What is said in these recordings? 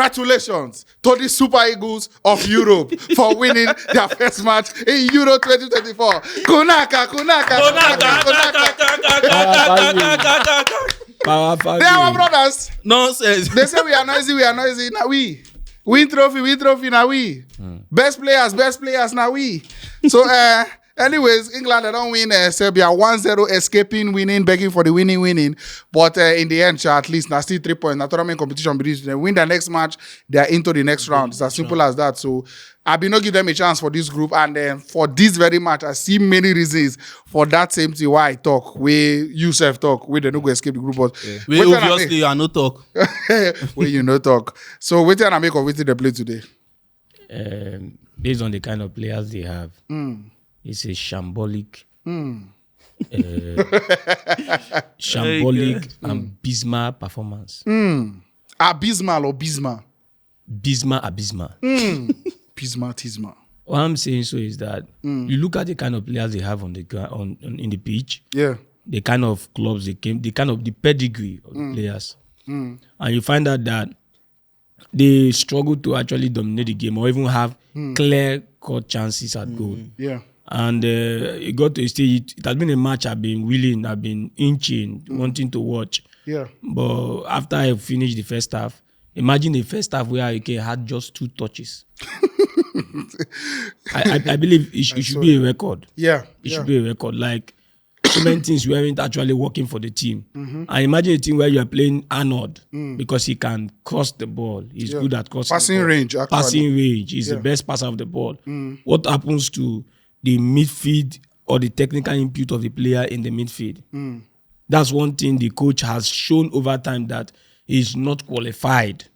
Congratulations to the Super Eagles of Europe for winning their first match in Euro 2024. Kunaka. They are our brothers. Nonsense. They say we are noisy. Now we win trophy. Now we best players. Now we. So anyways, England they don't win Serbia 1-0, escaping, winning, begging for the winning. But in the end, at least now still 3 points. Now tournament competition, they win the next match, they are into the next round. It's as simple as that. So I be not give them a chance for this group, and for this very match, I see many reasons for that same thing. Why I talk, where you self talk, where they no go escape the group, but we obviously are no talk. where you no talk. So what can I make of it they play today? Based on the kind of players they have. It's a shambolic, and Bismarck performance. Abysmal or Bismarck? Bismarck. Tisma. What I'm saying so is that you look at the kind of players they have on the in the pitch. Yeah. The kind of clubs they came, the kind of the pedigree of the players, and you find out that they struggle to actually dominate the game or even have clear-cut chances at goal. Yeah. And it got to a stage, it has been a match I've been willing, I've been inching, wanting to watch. Yeah. But after I finished the first half, imagine the first half where I had just 2 touches. I believe it should be a record. Yeah. It should be a record. Like, so many things weren't actually working for the team. And imagine a team where you are playing Arnold because he can cross the ball. He's good at crossing passing the ball. range. Actually. Passing range. He's the best passer of the ball. What happens to the midfield or the technical input of the player in the midfield? That's one thing the coach has shown over time, that he's not qualified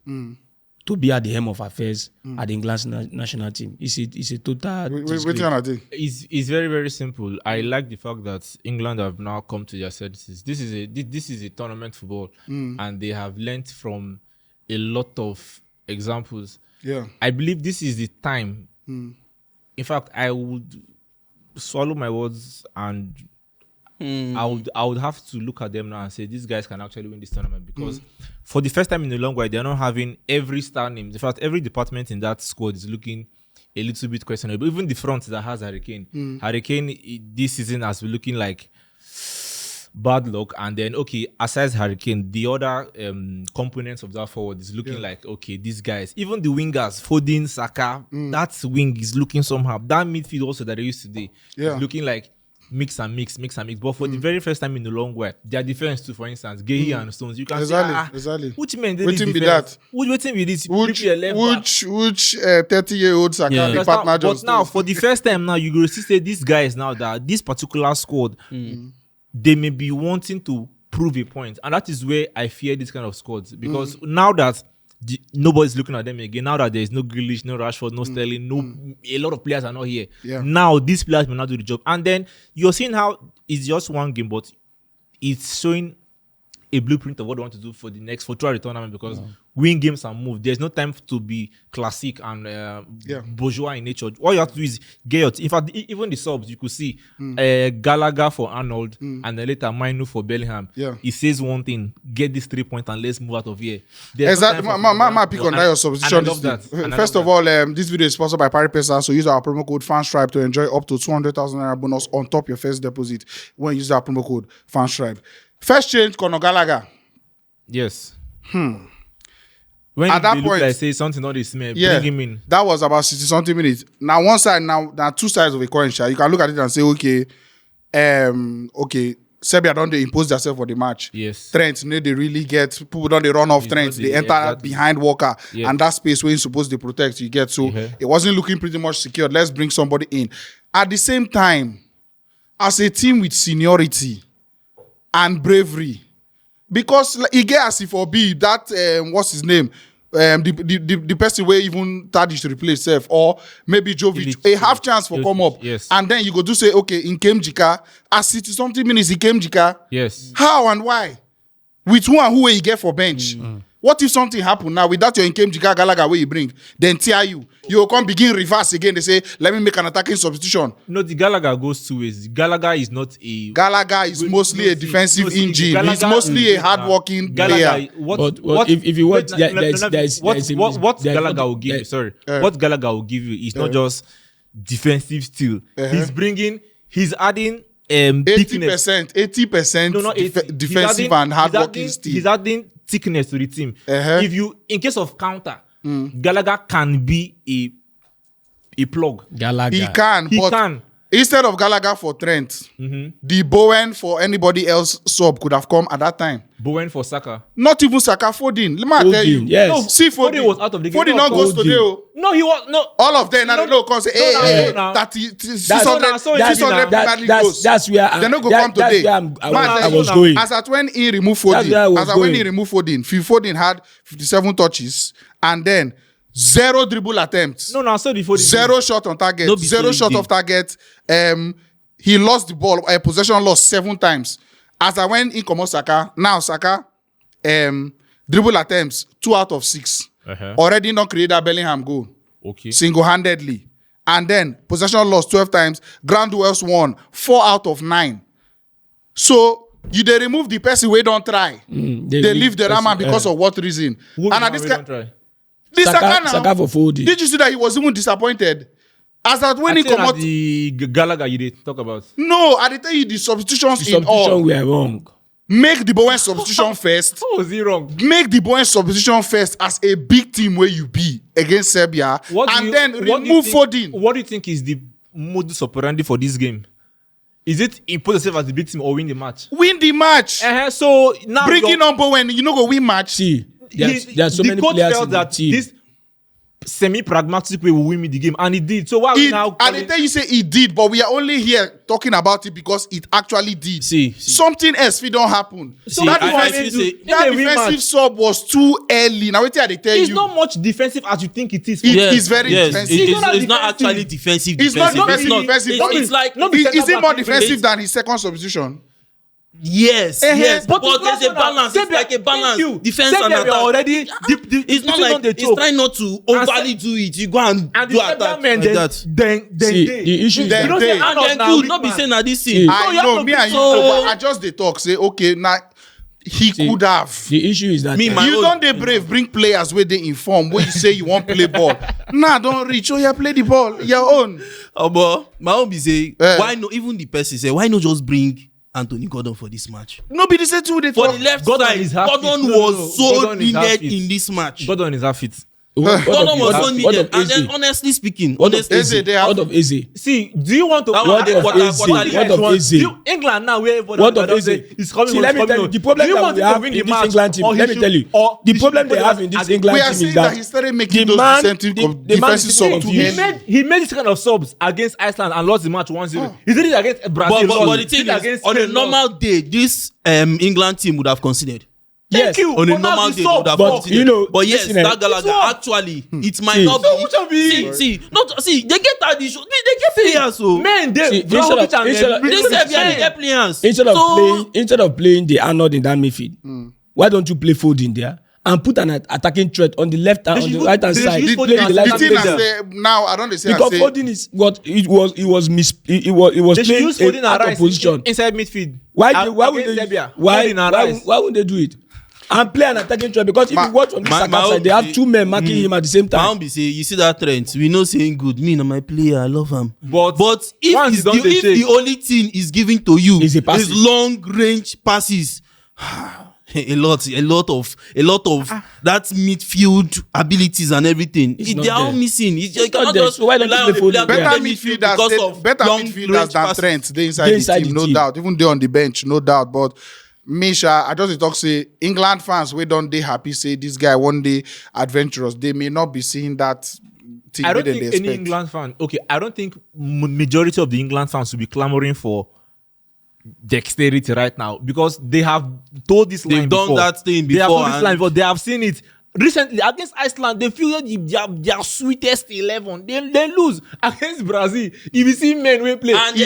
to be at the helm of affairs at the England national team. It's a total. It's very, very simple. I like the fact that England have now come to their senses. This is a tournament football, and they have learnt from a lot of examples. Yeah, I believe this is the time. In fact, I would swallow my words, and I would have to look at them now and say these guys can actually win this tournament, because for the first time in a long while, they're not having every star name. In fact, every department in that squad is looking a little bit questionable. Even the front that has Hurricane. Hurricane this season has been looking like bad luck. And then, okay, aside Hurricane, the other components of that forward is looking like, okay, these guys, even the wingers, FODEN, SAKA, that wing is looking somehow. That midfield also that they used today is looking like mix and mix. But for the very first time in a long while, their defense too, for instance, Gehi and Stones, you can say, which men did this defense? Be that? Which be this? Which 30-year-old Saka partner But now, for the first time now, you go see say these guys now that this particular squad, they may be wanting to prove a point, and that is where I fear this kind of squads, because now that nobody's looking at them again, now that there is no Grealish, no Rashford, no Sterling, a lot of players are not here. Now these players may not do the job, and then you're seeing how it's just one game, but it's showing a blueprint of what they want to do for throughout the tournament, because win games and move. There's no time to be classic and bourgeois in nature. All you have to do is get your in fact, even the subs, you could see Gallagher for Arnold and then later Mainu for Bellingham. He says one thing: get this 3 points and let's move out of here. Exactly. My pick on that your substitution. First of all, this video is sponsored by PariPesa, so use our promo code FANSTRIPE to enjoy up to 200,000 naira bonus on top your first deposit when you use our promo code FANSTRIPE. First change, Conor Gallagher. Yes. When at that point, I say something not this man, bring him in. That was about 60-something minutes. Now one side, now two sides of a coin. You can look at it and say, okay, Serbia don't they impose themselves for the match. Yes. Trent, they really get people don't they run off Trent. They enter behind Walker, and that space where you're supposed to protect, you get. So it wasn't looking pretty much secure. Let's bring somebody in. At the same time, as a team with seniority and bravery, because he get as if for be that what's his name, the person where even Tadic to replace self, or maybe Jovic, a half chance for come up, and then you go to say, okay, in came Jika, as it is something minutes he came Jika, yes, how and why, with who and who he get for bench, What if something happen now without your Nkem Jika Gallagher where you bring? Then tear you. You will come begin reverse again. They say, let me make an attacking substitution. No, the Gallagher goes two ways. Gallagher is not a... Gallagher is mostly a defensive engine. He's mostly a hard-working player. What if you watch, what Gallagher will give you, what Gallagher will give you is not just defensive still. He's adding 80% defensive and hard-working still. He's adding thickness to the team. If you, in case of counter, Gallagher can be a plug. He can. Instead of Gallagher for Trent, the Bowen for anybody else sub could have come at that time. Bowen for Saka. Not even Saka, Foden. Let me tell you. Yes. No, see Foden was out of the game. Foden not goes today. No, he was no. All of them. No, because that's 600 goes. That's where they not go come today. I was going. As at when he removed Foden, Phil Foden had 57 touches and then 0 dribble attempts. No, so the Foden 0 shot on target. 0 shot off target. He lost the ball. Possession lost 7 times. As I went in Komo Saka, now Saka, dribble attempts 2 out of 6. Already not created a Bellingham goal. Okay. Single-handedly. And then possession lost 12 times. Ground duels won 4 out of 9. So they remove the person we don't try. They leave the Rama because of what reason? This Saka for Foden. Did you see that he was even disappointed? As that when he come out, the Gallagher you did talk about. No, I did tell you the substitutions the in all. We are wrong. Make the Bowen substitution first. How was he wrong? Make the Bowen substitution first as a big team where you be against Serbia, then remove Foden. What do you think is the modus operandi for this game? Is it impose yourself as the big team or win the match? Win the match. So now bringing on Bowen, you know go win match. See, there are so many players in the team. This semi-pragmatic way will win me the game, and it did. So why we now? And they tell you say it did, but we are only here talking about it because it actually did. See. Something else we don't happen. See, that that defensive sub was too early. Now wait till they tell you. It's not much defensive as you think it is. It is very defensive. It's not actually defensive. It's not defensive. It's like is it more defensive than his second substitution? Yes, but there's a balance. It's like a balance. Defense and attack. Already, it's not like it's trying not to overly do it. You go and do attack like that. Then the issue is and then good. Not be saying that this thing. I know me and you. But I just they talk say okay now. He could have. The issue is that you don't they brave bring players where they inform when you say you want play ball. Nah, don't reach. Oh, yeah, play the ball your own. But my own be say why no? Even the person say why not just bring Anthony Gordon for this match? Nobody said to the for the left side. Gordon was so needed in this match. Gordon is half fit. Gordon was so needed. And then honestly speaking, what of Eze? See, do you want to what of Eze? England now where what of Eze is coming. See, let me tell you the problem that we have in this England team. Let me tell you the problem they have in this England team is that he started making those defensive subs. He made this kind of subs against Iceland and lost the match 1-0. He did it against Brazil. But the thing is, on a normal day, this England team would have considered. Thank you. On a normal day, but you know, but yes, that Gallagher actually, it might not be. See, they get addition. They get players. So men, they get players. Instead of playing the Arnold in that midfield, why don't you play Foden there and put an attacking threat on the left and on the right hand side? Now I don't say because Foden is what it was playing out of position inside midfield. Why wouldn't they do it? And play an attacking threat because if you watch on the Saka side, they have 2 men marking him at the same time. Be say you see that trend. We know saying good. Me and my player, I love him. But if the only thing is giving to you is long range passes, a lot of that midfield abilities and everything. They are all missing. You cannot just why don't you play Foden? Better midfielders than Trent. They inside the team, no doubt. Even they on the bench, no doubt. But Misha, I just talk say England fans we don't they happy say this guy one day adventurous. They may not be seeing that thing. I don't think any England fan. Okay, I don't think majority of the England fans will be clamoring for dexterity right now because they have told this line before. They've done that thing before. They have told this line before. They have seen it. recently against Iceland, they fielded their sweetest 11. They lose against Brazil. If you see men we play, And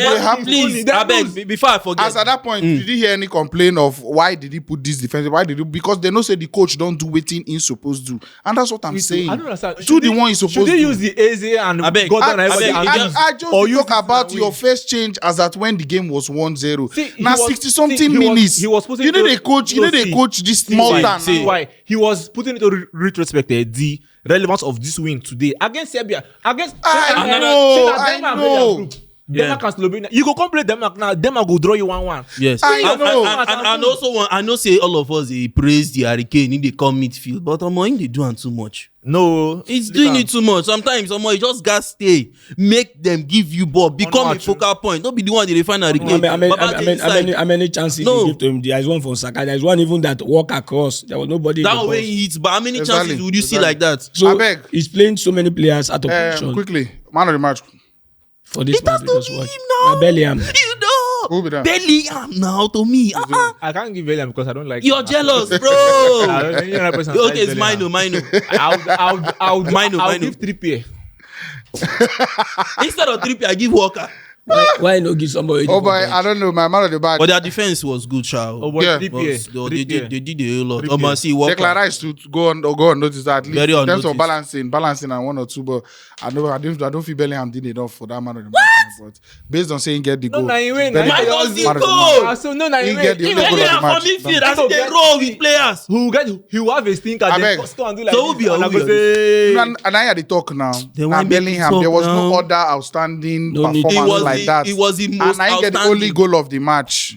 please, I beg, before I forget. As at that point, did you hear any complaint of why did he put this defense? Why did he? Because they know say the coach don't do waiting he's supposed to, and that's what I'm saying. I don't understand. Do the one he's supposed to. Should they use the Eze and Gordon? I just talk about your first change as at when the game was 1-0. Now 60-something minutes. You need a coach. You need a coach this small time. See why he was putting into retrospect the relevance of this win today against Serbia. I know. Denmark and Slovenia. You go complete Denmark now. Denmark go draw you 1-1. Yes. And also I know say all of us they praise the Hurricane in the come midfield, but they do it too much. No, it's doing it too much. Sometimes you just got stay, make them give you ball, become a focal point. Don't be the one they find Hurricane. How many chances you give to him? There is one for Saka. There is one even that walk across. There was nobody. That way he hits. But how many chances would you see like that? So he's playing so many players out of position. Quickly, man of the match. For this match, because watch. Bellingham. Who be that? Bellingham now to me. I can't give Bellingham because I don't like. You're jealous, bro. Okay, it's mine. I'll give 3 Instead of 3 I give Walker. Why not give somebody? Oh boy, I don't know. My man of the match. But their defense was good, child. Oh boy, Yeah. They did a lot. See, Walker. Declan Rice to go on notice that at least Very in terms of unnoticed. balancing and 1 or 2, but I don't feel Bellingham did enough for that man of the match. But based on saying get the goal, he win. Bellingham- My God, the man of the goal! match. So no, He get the only goal of the Bellingham match. for midfield, as they roll with players. He will have a stinker. I Then beg. go and do like So who this, be your- and I who go be your- say, And I had the talk now. Then Now why make Bellingham, it there was talk no now? other outstanding No need. performance like that. It was the most and I get the only outstanding. goal of the match.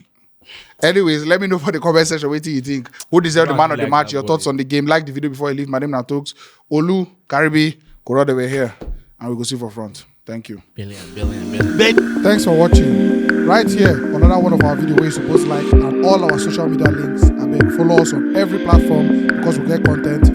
Anyways, let me know for the comment section what do you think. Who deserved the Man, man of the like match? that Your boy. thoughts on the game. Like the video before you leave. My name is Talks. Olu, Karibi, Kurotams were here. And we go see for front. Thank you. Bellingham. Thanks for watching. Right here, another one of our videos where you're supposed to like and all our social media links. I beg, follow us on every platform because we get content